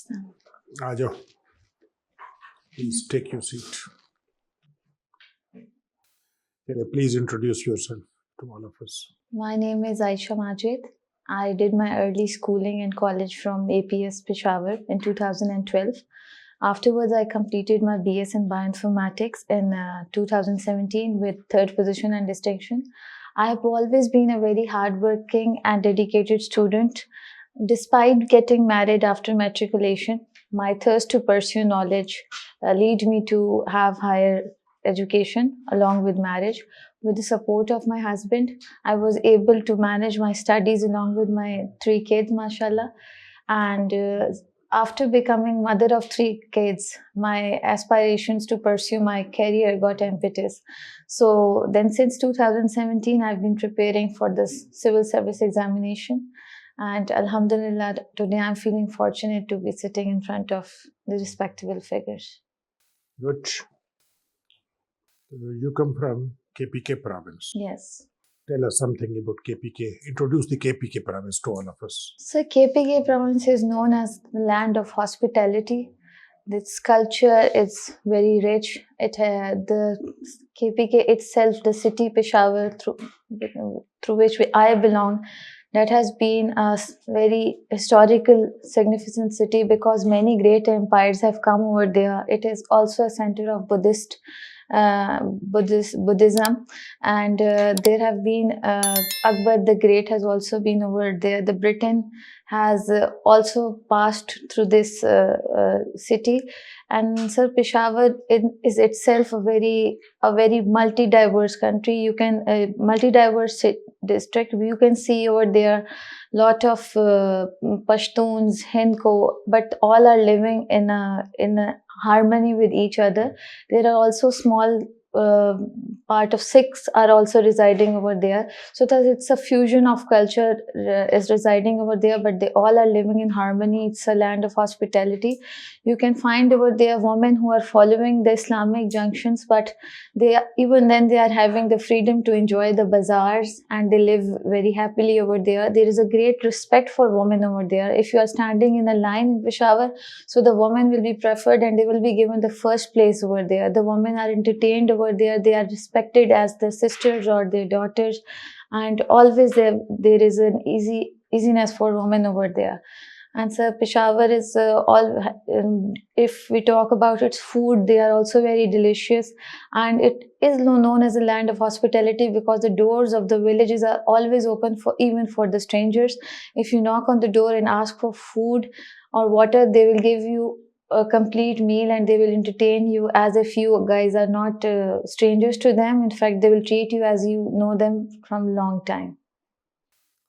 Pakistan. Ajo, please take your seat. Can you please introduce yourself to all of us? My name is Ayesha Ehtesham. I did my early schooling and college from APS Peshawar in 2012. Afterwards, I completed my BS in Bioinformatics in 2017 with third position and distinction. I have always been a very hardworking and dedicated student. Despite getting married after matriculation, my thirst to pursue knowledge led me to have higher education along with marriage. With the support of my husband, I was able to manage my studies along with my 3 kids, mashallah. And after becoming mother of 3 kids, my aspirations to pursue my career got impetus. So then since 2017, I've been preparing for this civil service examination. And Alhamdulillah, today I'm feeling fortunate to be sitting in front of the respectable figures. Good. You come from KPK province. Yes. Tell us something about KPK. Introduce the KPK province to all of us. So KPK province is known as the land of hospitality. This culture is very rich. The KPK itself, the city Peshawar through which I belong, that has been a very historical, significant city because many great empires have come over there. It is also a center of Buddhism, and there have been Akbar the Great has also been over there. The Britain has also passed through this city, and Sir Peshawar is itself a very multi-diverse country. You can multi-diverse district. You can see over there lot of Pashtuns, Hindko, but all are living in a harmony with each other. There are also small part of Sikhs are also residing over there, so that it's a fusion of culture is residing over there, but they all are living in harmony. It's a land of hospitality. You can find over there women who are following the Islamic junctions, but even then they are having the freedom to enjoy the bazaars, and they live very happily over there. There is a great respect for women over there. If you are standing in a line in Peshawar, so the women will be preferred and they will be given the first place over there. The women are entertained over there. They are respected as their sisters or their daughters, and always there is an easiness for women over there. And so Peshawar is if we talk about its food, they are also very delicious, and it is known as a land of hospitality because the doors of the villages are always open for even for the strangers. If you knock on the door and ask for food or water, they will give you a complete meal and they will entertain you as if you guys are not strangers to them. In fact, they will treat you as you know them from a long time.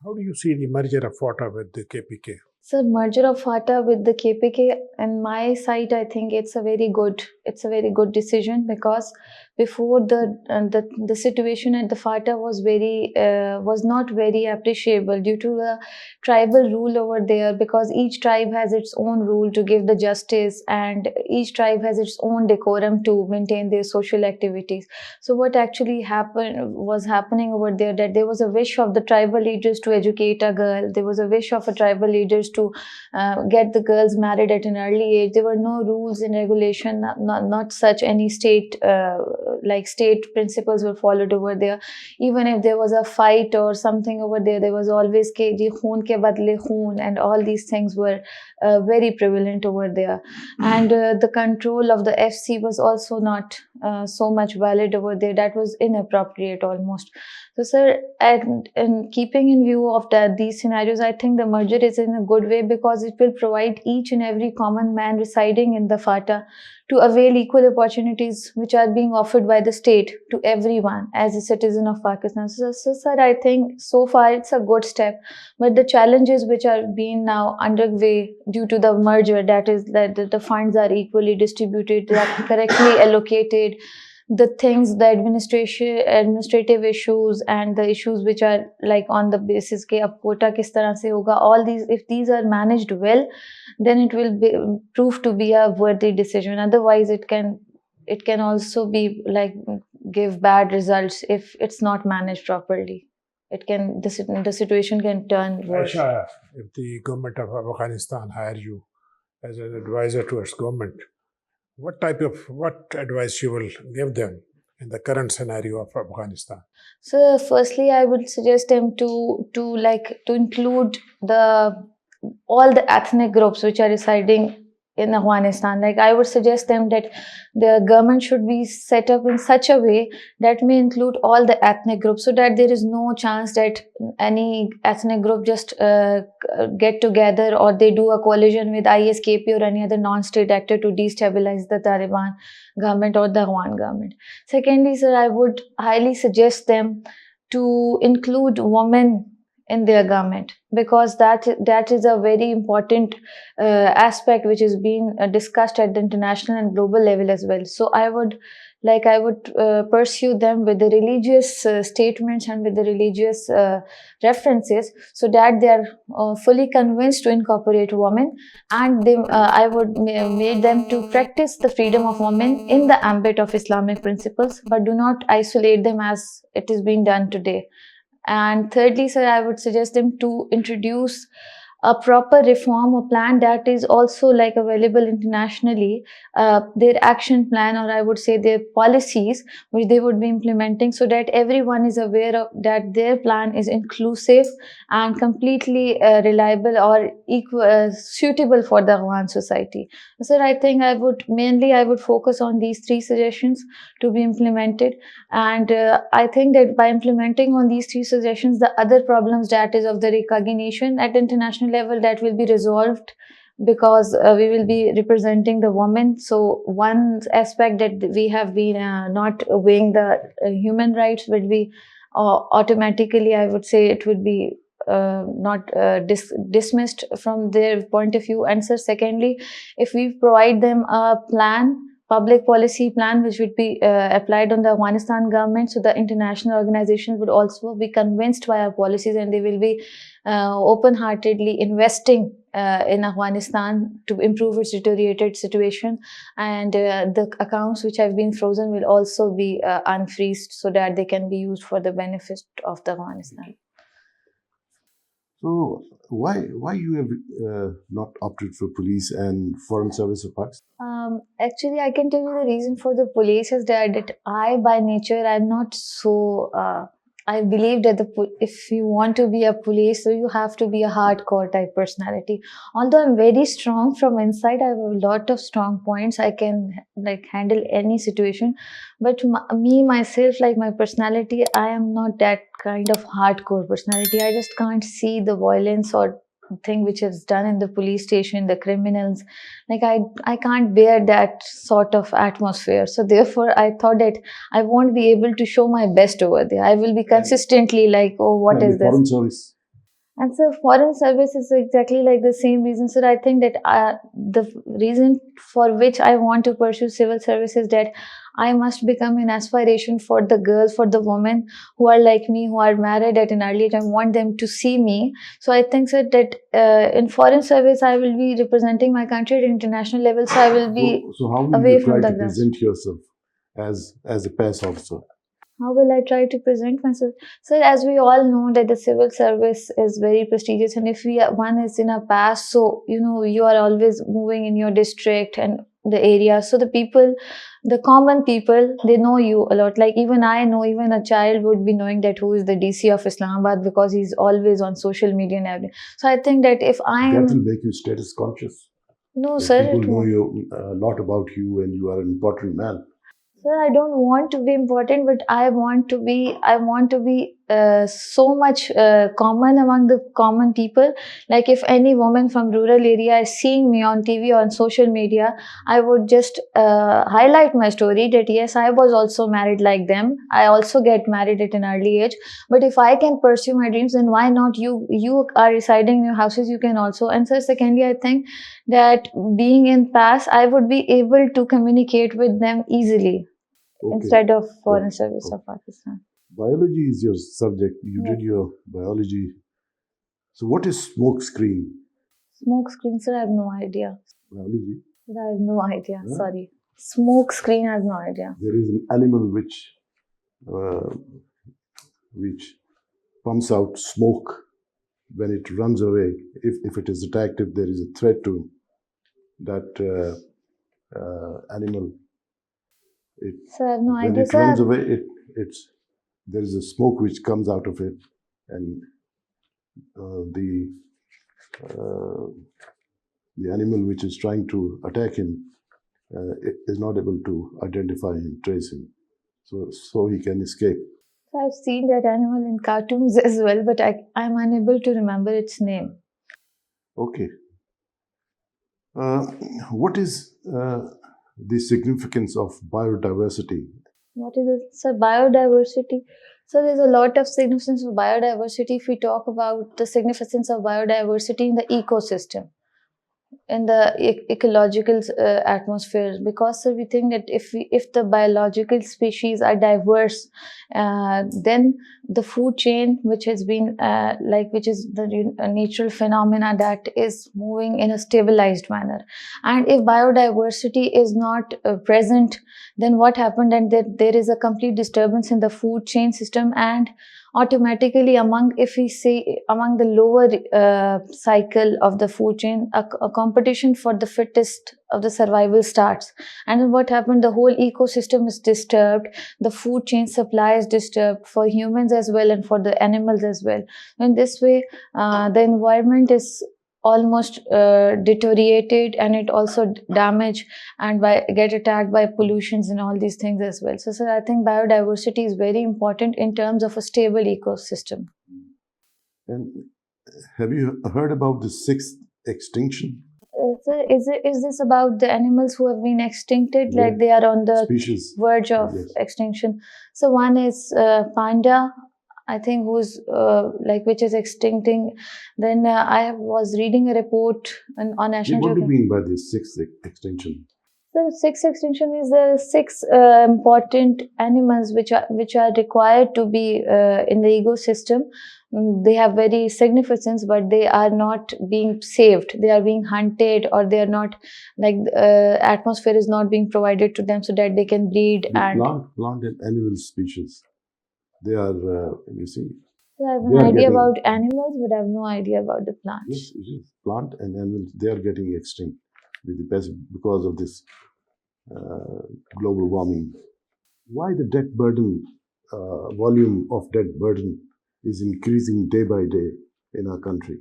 How do you see the merger of FOTA with the KPK? So merger of FATA with the KPK, in my side, I think it's a very good decision, because before the situation at the FATA was not very appreciable due to the tribal rule over there, because each tribe has its own rule to give the justice, and each tribe has its own decorum to maintain their social activities. So what actually was happening over there, that there was a wish of the tribal leaders to educate a girl. There was a wish of a tribal leaders to get the girls married at an early age. There were no rules and regulation, not such any state state principles were followed over there. Even if there was a fight or something over there, there was always ke khoon ke badle khoon, and all these things were very prevalent over there. And the control of the FC was also not so much valid over there. That was inappropriate almost. So sir, and keeping in view of these scenarios, I think the merger is in a good way, because it will provide each and every common man residing in the FATA to avail equal opportunities which are being offered by the state to everyone as a citizen of Pakistan. So sir, I think so far it's a good step, but the challenges which are being now underway due to the merger, that is that the funds are equally distributed, they are correctly allocated, the things, the administrative issues and the issues which are like on the basis ke ab quota kis tarah se hoga, all these, if these are managed well, then it will prove to be a worthy decision. Otherwise it can also be like give bad results if it's not managed properly. The situation can turn worse. Aisha, if the government of Afghanistan hire you as an advisor towards government, what advice she will give them in the current scenario of Afghanistan? So firstly, I would suggest them to include the all the ethnic groups which are residing in Afghanistan. Like I would suggest them that the government should be set up in such a way that may include all the ethnic groups, so that there is no chance that any ethnic group just get together or they do a coalition with ISKP or any other non-state actor to destabilize the Taliban government or the Afghan government. Secondly, sir, I would highly suggest them to include women in their government, because that is a very important aspect which is being discussed at the international and global level as well. So I would pursue them with the religious statements and with the religious references, so that they are fully convinced to incorporate women, and I would make them to practice the freedom of women in the ambit of Islamic principles, but do not isolate them as it is being done today. And thirdly, sir, I would suggest them to introduce a proper reform or plan that is also like available internationally, their action plan, or I would say their policies which they would be implementing, so that everyone is aware of that their plan is inclusive and completely reliable or suitable for the Afghan society. So I think I would focus on these three suggestions to be implemented, and I think that by implementing on these three suggestions, the other problems, that is of the recognition at international level, that will be resolved, because we will be representing the women. So one aspect that we have been not weighing the human rights will be automatically, I would say, it would be not dismissed from their point of view. And so secondly, if we provide them a plan, public policy plan, which would be applied on the Afghanistan government, so the international organizations would also be convinced by our policies, and they will be open-heartedly investing in Afghanistan to improve its deteriorated situation, and the accounts which have been frozen will also be unfreezed, so that they can be used for the benefit of the Afghanistan. So why you have not opted for police and foreign service of Pakistan? Actually, I can tell you the reason for the police is that I, by nature, I'm not so. I believe that if you want to be a police, so you have to be a hardcore type personality. Although I'm very strong from inside, I have a lot of strong points. I can like handle any situation, but myself, like my personality, I am not that kind of hardcore personality. I just can't see the violence or thing which is done in the police station, the criminals. Like I can't bear that sort of atmosphere. So therefore I thought that I won't be able to show my best over there. I will be consistently like, oh, what is this? Foreign service. And so foreign service is exactly like the same reason. So I think that the reason for which I want to pursue civil service is that I must become an aspiration for the girls, for the women who are like me, who are married at an early age. I want them to see me. So I think that in foreign service, I will be representing my country at international level. So I will be So how will away you from try the to present yourself as a PAS officer? How will I try to present myself? So as we all know that the civil service is very prestigious, and if one is in a past, so you are always moving in your district and the area. So the common people, they know you a lot. Like even I know, even a child would be knowing that who is the DC of Islamabad, because he's always on social media and everything. So I think that if I am, that will make you status conscious. No, that sir, people know you a lot about you, and you are an important man. Sir, I don't want to be important, but I want to be so much common among the common people. Like if any woman from rural area is seeing me on TV or on social media, I would just highlight my story that yes, I was also married like them. I also get married at an early age. But if I can pursue my dreams, then why not you? You are residing in your houses, you can also. And so secondly, I think that being in PAS, I would be able to communicate with them easily. Okay. Instead of foreign service of Pakistan. Biology is your subject. You did your biology. So what is smoke screen? Smoke screen, sir, I have no idea. Biology? Sir, I have no idea. Huh? Sorry. Smoke screen, I have no idea. There is an animal which pumps out smoke when it runs away. If it is attacked, if there is a threat to him, that animal, Sir, I have no when idea, it runs sir. away, there is a smoke which comes out of it, and uh, the uh, the animal which is trying to attack him is not able to identify him, trace him, so he can escape. I've seen that animal in cartoons as well, but I'm unable to remember its name. Okay. What is the significance of biodiversity? What is it? So biodiversity. So there's a lot of significance of biodiversity if we talk about the significance of biodiversity in the ecosystem, in the ecological atmosphere, because we think that if the biological species are diverse, then the food chain, which has been which is the natural phenomena that is moving in a stabilized manner, and if biodiversity is not present, then what happened, and there is a complete disturbance in the food chain system, and automatically if we say among the lower cycle of the food chain, a competition for the fittest of the survival starts. And then what happened, the whole ecosystem is disturbed, the food chain supply is disturbed for humans as well and for the animals as well. In this way, the environment is almost deteriorated, and it also damaged and get attacked by pollutions and all these things as well. So I think biodiversity is very important in terms of a stable ecosystem. And have you heard about the sixth extinction? So is this about the animals who have been extincted, Yeah. like they are on the Species. verge of Yes. extinction? So one is panda, I think, who's which is extincting. Then I was reading a report on National What do you Geographic. mean by the sixth extinction? The sixth extinction is the six important animals which are required to be in the ecosystem. They have very significance, but they are not being saved. They are being hunted, or they are not, like, atmosphere is not being provided to them so that they can breed. The And plant and animal species. They are, you see. so I have they an are idea getting- about animals, but I have no idea about the plants. Yes, it is. Plant and animals, they are getting extinct because of this global warming. Why the debt burden, volume of debt burden is increasing day by day in our country?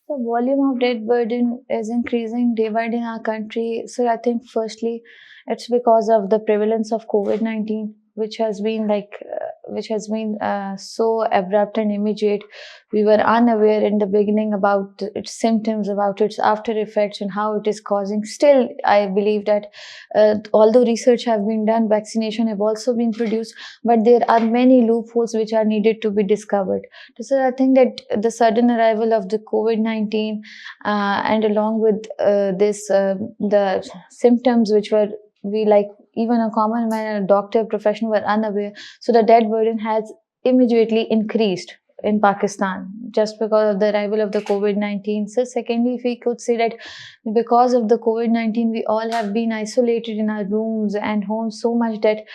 The volume of debt burden is increasing day by day in our country. So I think firstly, it's because of the prevalence of COVID-19, which has been so abrupt and immediate. We were unaware in the beginning about its symptoms, about its after effects, and how it is causing. Still, I believe that although research have been done, vaccination have also been produced, but there are many loopholes which are needed to be discovered. So I think that the sudden arrival of the COVID-19 and along with the symptoms which were, even a common man, a doctor professional, were unaware. So the debt burden has immediately increased in Pakistan just because of the arrival of the COVID-19. So secondly, if we could say that because of the COVID-19, we all have been isolated in our rooms and homes so much that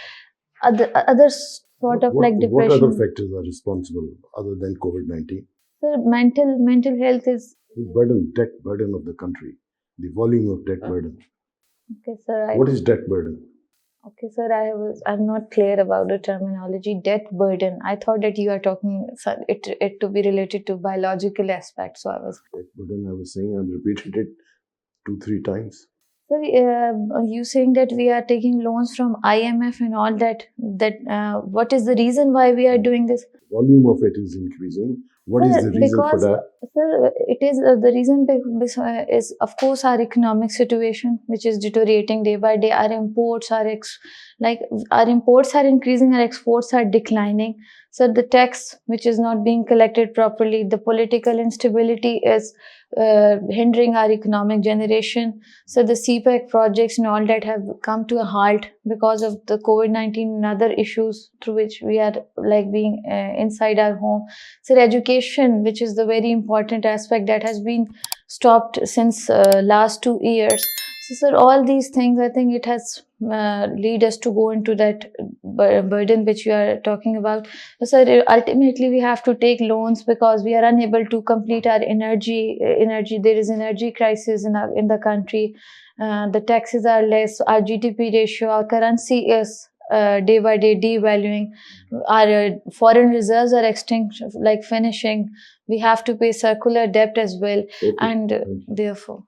other sort of What depression. other factors are responsible other than COVID-19? So mental health is. The debt burden of the country, the volume of debt burden. Okay, sir. What is debt burden? Okay, sir. I'm not clear about the terminology debt burden. I thought that you are talking it to be related to biological aspects. So I was. Debt burden, I was saying, I've repeated it 2-3 times. So you saying that we are taking loans from IMF and all that. What is the reason why we are doing this? Volume of it is increasing. What is the reason for that? Sir, it is the reason is, of course, our economic situation, which is deteriorating day by day. Our imports are increasing, our exports are declining. So the tax, which is not being collected properly, the political instability is hindering our economic generation. So the CPEC projects and all that have come to a halt because of the COVID-19 and other issues through which we are being inside our home. So education, which is the very important aspect that has been stopped since last 2 years. So, sir, all these things, I think it has lead us to go into that burden which you are talking about. So, sir, ultimately we have to take loans because we are unable to complete our energy. There is energy crisis in the country. The taxes are less. Our GDP ratio, our currency is day by day devaluing. Our foreign reserves are extinct, like finishing. We have to pay circular debt as well, and therefore.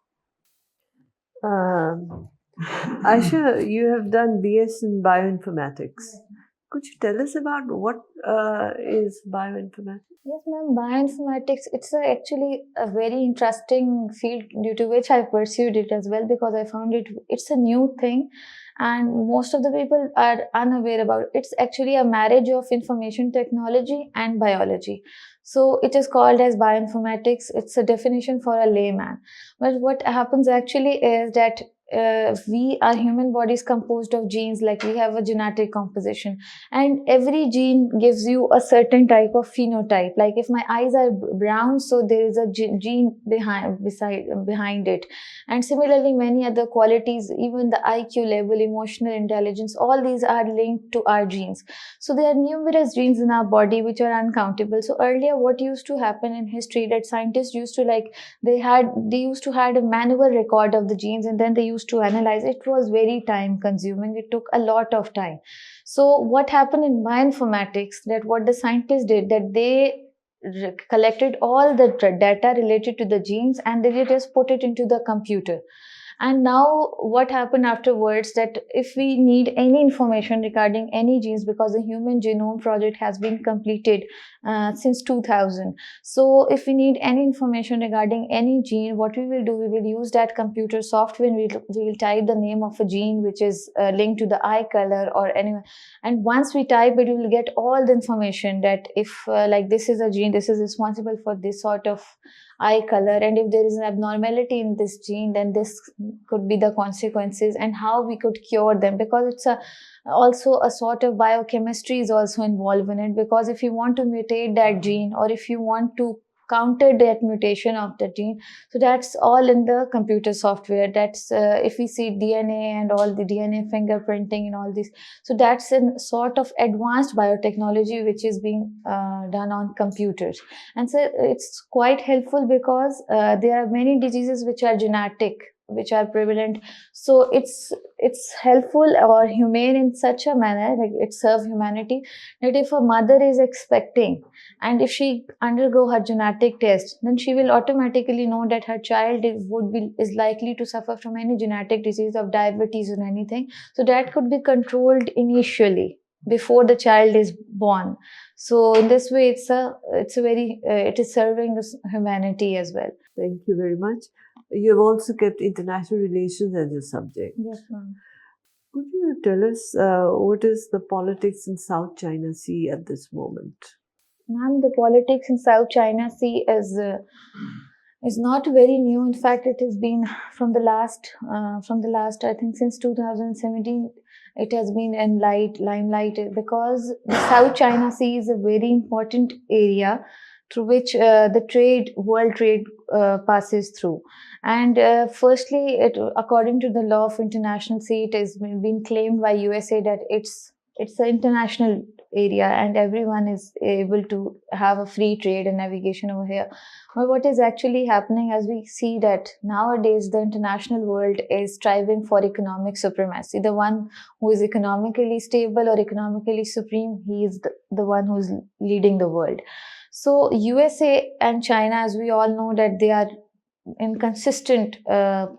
Ayesha, you have done BS in bioinformatics. Could you tell us about what is bioinformatics? Yes, ma'am. Bioinformatics, it's actually a very interesting field due to which I pursued it as well, because I found it's a new thing and most of the people are unaware about it. It's actually a marriage of information technology and biology. So it is called as bioinformatics. It's a definition for a layman. But what happens actually is that our human body is composed of genes, like we have a genetic composition, and every gene gives you a certain type of phenotype. Like if my eyes are brown, so there is a gene behind it. And similarly many other qualities, even the IQ level, emotional intelligence, all these are linked to our genes. So there are numerous genes in our body which are uncountable. So earlier what used to happen in history, that scientists used to they used to had a manual record of the genes, and then they used to analyze. It was very time consuming. It took a lot of time. So what happened in bioinformatics, that what the scientists did, that they collected all the data related to the genes and they just put it into the computer. And now what happened afterwards, that if we need any information regarding any genes, because the Human Genome Project has been completed since 2000. So if we need any information regarding any gene, what we will do, we will use that computer software and we will type the name of a gene which is linked to the eye color or anyone. And once we type it, we will get all the information that if like this is a gene, this is responsible for this sort of eye color, and if there is an abnormality in this gene, then this could be the consequences and how we could cure them, because it's also a sort of biochemistry is also involved in it, because if you want to mutate that gene or if you want to counter that mutation of the gene, so that's all in the computer software. That's if we see DNA and all the DNA fingerprinting and all this, so that's a sort of advanced biotechnology which is being done on computers. And so it's quite helpful because there are many diseases which are genetic, which are prevalent. So it's helpful or humane in such a manner, like it serves humanity, that if a mother is expecting and if she undergo her genetic test, then she will automatically know that her child is likely to suffer from any genetic disease of diabetes or anything. So that could be controlled initially before the child is born. So in this way, it is serving humanity as well. Thank you very much. You have also kept international relations as your subject. Yes, ma'am. Could you tell us what is the politics in South China Sea at this moment? Ma'am, the politics in South China Sea is not very new. In fact, it has been from the last I think since 2017. It has been in limelight because the South China Sea is a very important area through which the world trade passes through. And firstly, according to the law of international sea, it has been claimed by USA that it's an international area and everyone is able to have a free trade and navigation over here. But what is actually happening, as we see that nowadays the international world is striving for economic supremacy. The one who is economically stable or economically supreme, he is the one who is leading the world. So USA and China, as we all know, that they are in consistent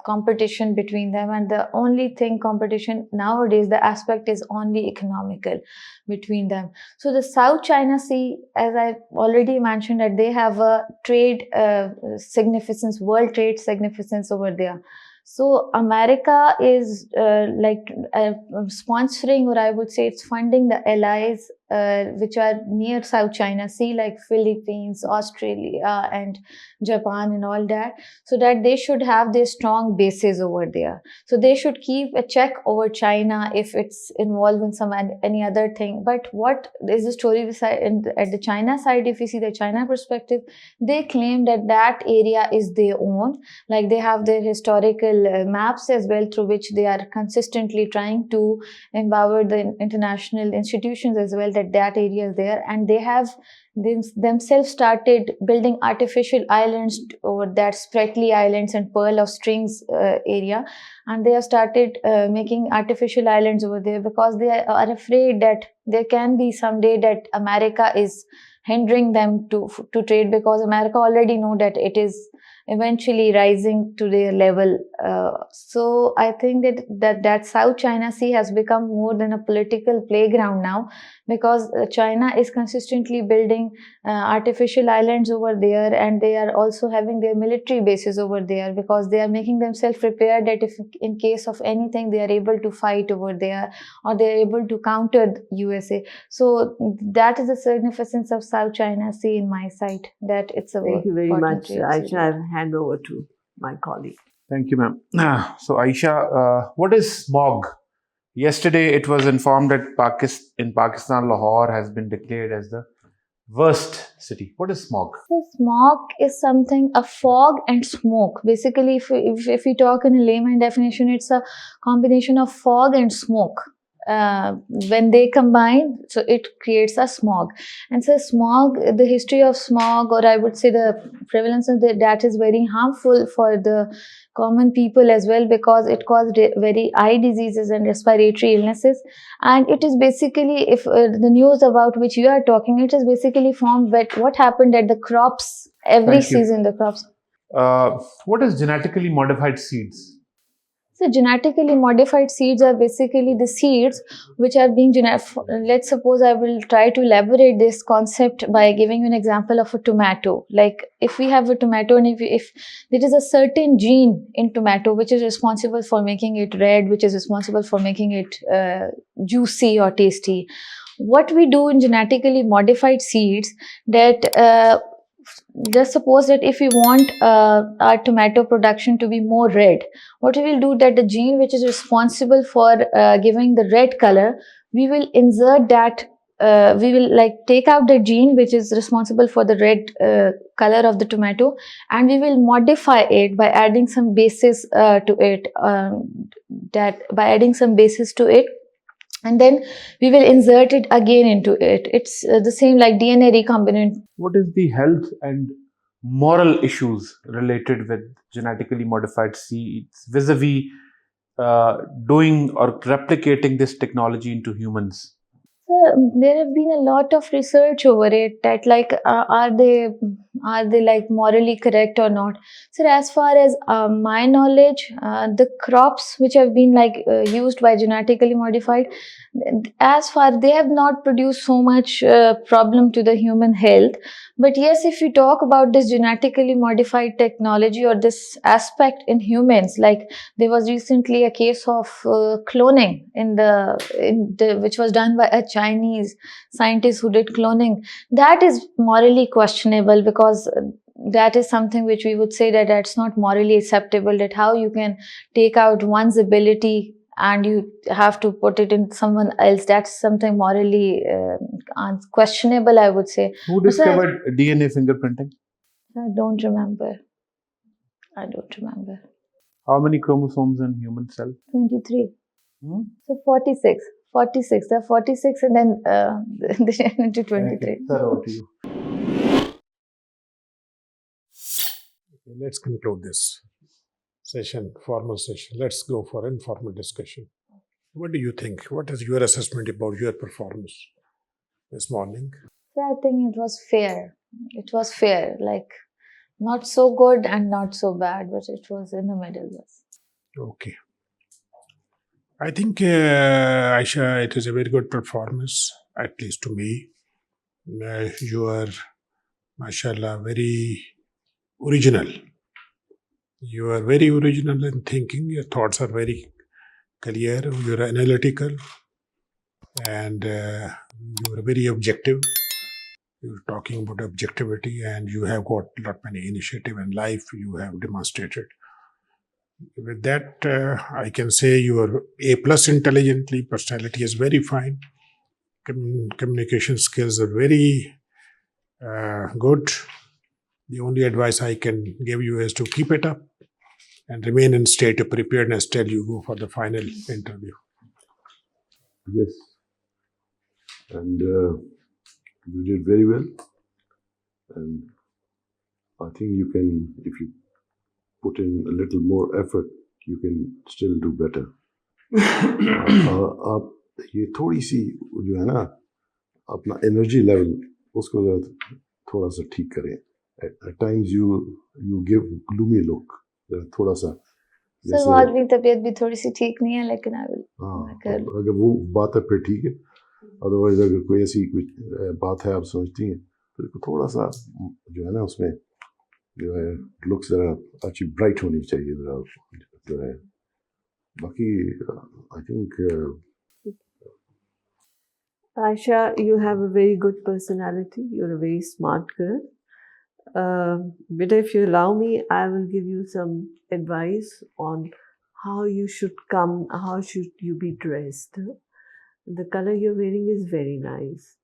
competition between them, and the only thing competition nowadays, the aspect is only economical between them. So the South China Sea, as I already mentioned, that they have a trade significance, world trade significance over there. So America is sponsoring, or I would say it's funding the allies which are near South China Sea, like Philippines, Australia, and Japan, and all that, so that they should have their strong bases over there. So they should keep a check over China if it's involved in some any other thing. But what is the story at the China side? If you see the China perspective, they claim that that area is their own. Like they have their historical maps as well, through which they are consistently trying to empower the international institutions as well, that area is there, and they have themselves started building artificial islands over that Spratly Islands and Pearl of Strings area, and they have started making artificial islands over there because they are afraid that there can be someday that America is hindering them to trade, because America already know that it is eventually rising to their level. So I think that South China Sea has become more than a political playground now, because China is consistently building artificial islands over there, and they are also having their military bases over there, because they are making themselves prepared that if in case of anything they are able to fight over there, or they are able to counter USA. So that is the significance of South China Sea in my sight, that it's a Thank you very important much, trade Ayesha. area. I'll hand over to my colleague. Thank you, ma'am. So, Ayesha, what is smog? Yesterday, it was informed that in Pakistan, Lahore has been declared as the worst city. What is smog? So smog is something, a fog and smoke. Basically, if we talk in a layman definition, it's a combination of fog and smoke. When they combine, so it creates a smog. And so smog, the history of smog, or I would say the prevalence of that is very harmful for the common people as well, because it caused very eye diseases and respiratory illnesses. And it is basically, if the news about which you are talking, it is basically from what happened at the crops every Thank you. season, the crops. What is genetically modified seeds? So genetically modified seeds are basically the seeds which are being let's suppose I will try to elaborate this concept by giving you an example of a tomato. Like if we have a tomato, and if there is a certain gene in tomato which is responsible for making it red, which is responsible for making it juicy or tasty, what we do in genetically modified seeds, that just suppose that if we want our tomato production to be more red, what we will do, that the gene which is responsible for giving the red color, we will insert that, we will like take out the gene which is responsible for the red color of the tomato, and we will modify it by adding some bases to it, and then we will insert it again into it. It's the same like DNA recombinant. What is the health and moral issues related with genetically modified seeds vis-a-vis doing or replicating this technology into humans? There have been a lot of research over it, that like are they like morally correct or not. So as far as my knowledge, the crops which have been like used by genetically modified, as far they have not produced so much problem to the human health. But yes, if you talk about this genetically modified technology or this aspect in humans, like there was recently a case of cloning which was done by a Chinese scientist who did cloning. That is morally questionable, because that is something which we would say that that's not morally acceptable, that how you can take out one's ability and you have to put it in someone else. That's something morally questionable, I would say. Who discovered DNA fingerprinting? I don't remember. How many chromosomes in human cell? 23. So 46. There are 46, and then they into 23. Sir, over to you. Okay, let's conclude this formal session. Let's go for informal discussion. What do you think? What is your assessment about your performance this morning? So I think it was fair. Like not so good and not so bad, but it was in the middle. Okay. I think, Ayesha, it is a very good performance, at least to me. You are, mashallah, very original. You are very original in thinking. Your thoughts are very clear. You are analytical. and you are very objective. You're talking about objectivity, and you have got lot many initiative in life. You have demonstrated. With that, I can say you are A plus intelligently. Personality is very fine. Communication skills are very good. The only advice I can give you is to keep it up and remain in state of preparedness till you go for the final interview. Yes. And you did very well. And I think you can, if you put in a little more effort, you can still do better. आप ये थोड़ी सी जो है ना अपना energy level उसको थोड़ा सा ठीक करें. At times you give gloomy look. थोड़ा सा सर वो आज मेरी तबीयत भी थोड़ी सी ठीक नहीं है, लेकिन आई विल. हाँ, अगर वो बात है फिर ठीक है. अदरवाइज अगर कोई ऐसी कुछ बात है आप सोचती हैं तो थोड़ा सा जो है ना उसमें जो है लुक्स जरा अच्छी ब्राइट होनी चाहिए जरा जो है. बाकी I think Ayesha, you have a very good personality. You're a very smart girl. But if you allow me, I will give you some advice on how you should come, how should you be dressed. The color you're wearing is very nice,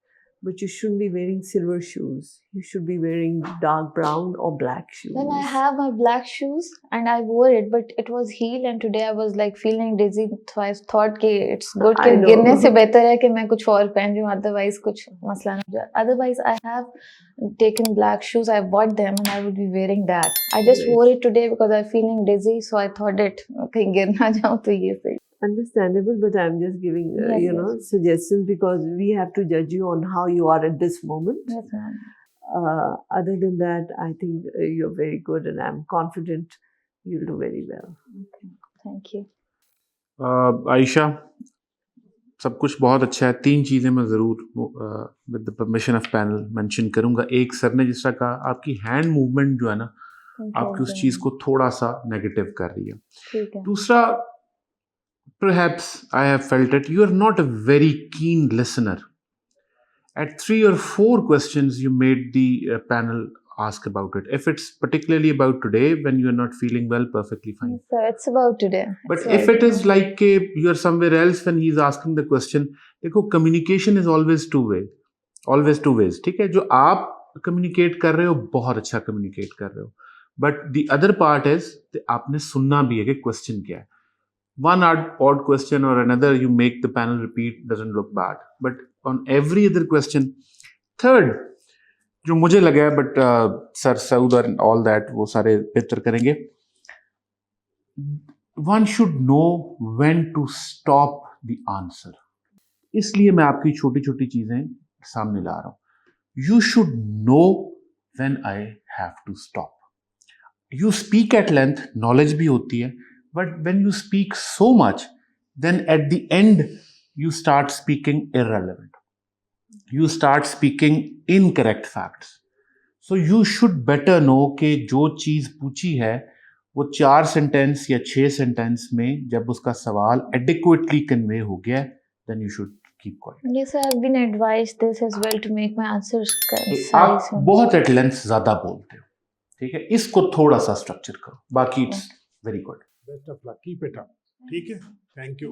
but you shouldn't be wearing silver shoes. You should be wearing dark brown or black shoes. Then I have my black shoes and I wore it, but it was heel and today I was like feeling dizzy. So I thought कि it's good कि गिरने से बेहतर है कि मैं कुछ और पहन लूँ, otherwise कुछ मसला ना हो जाए. Otherwise I have taken black shoes, I bought them and I would be wearing that. I just wore it today because I'm feeling dizzy, so I thought it कहीं गिर ना जाऊँ तो ये सही. Understandable, but I'm just giving suggestions because we have to judge you on how you are at this moment. Yes, ma'am. Other than that, I think you're very good, and I'm confident you'll do very well. Okay. Thank you. Ayesha, सब कुछ बहुत अच्छा है. 3 चीज़ें मैं ज़रूर with the permission of panel mention करूँगा. एक, सर ने जिस तरह कहा आपकी हैंड मूवमेंट जो है ना आपकी उस चीज़ को थोड़ा सा नेगेटिव कर रही है. ठीक है. दूसरा, perhaps I have felt it, you are not a very keen listener. At 3 or 4 questions you made the panel ask about it. If it's particularly about today when you are not feeling well, perfectly fine. Yes, sir, it's about today. But if it is like you are somewhere else when he is asking the question, देखो communication is always two ways. ठीक है, जो आप communicate कर रहे हो बहुत अच्छा communicate कर रहे हो. But the other part is आपने सुनना भी है कि question क्या है. One odd question or another you make the panel repeat doesn't look bad, but on every other question. Third, जो मुझे लगा है, but सर सऊद और all that वो सारे बेहतर करेंगे. One should know when to stop the answer. इसलिए मैं आपकी छोटी छोटी चीजें सामने ला रहा हूँ. You should know when I have to stop. You speak at length, knowledge भी होती है. But when you speak so much, then at the end, you start speaking irrelevant. You start speaking incorrect facts. So you should better know कि जो चीज़ पूछी है वो 4 sentence या 6 sentence में जब उसका सवाल adequately convey हो गया, then you should keep quiet. Yes, sir, I've been advised this as well to make my answers concise. आप बहुत at length ज़्यादा बोलते हो, ठीक है, इसको थोड़ा सा स्ट्रक्चर करो. बाकी it's very good. Best of luck. Keep it up. ठीक है. Thank you.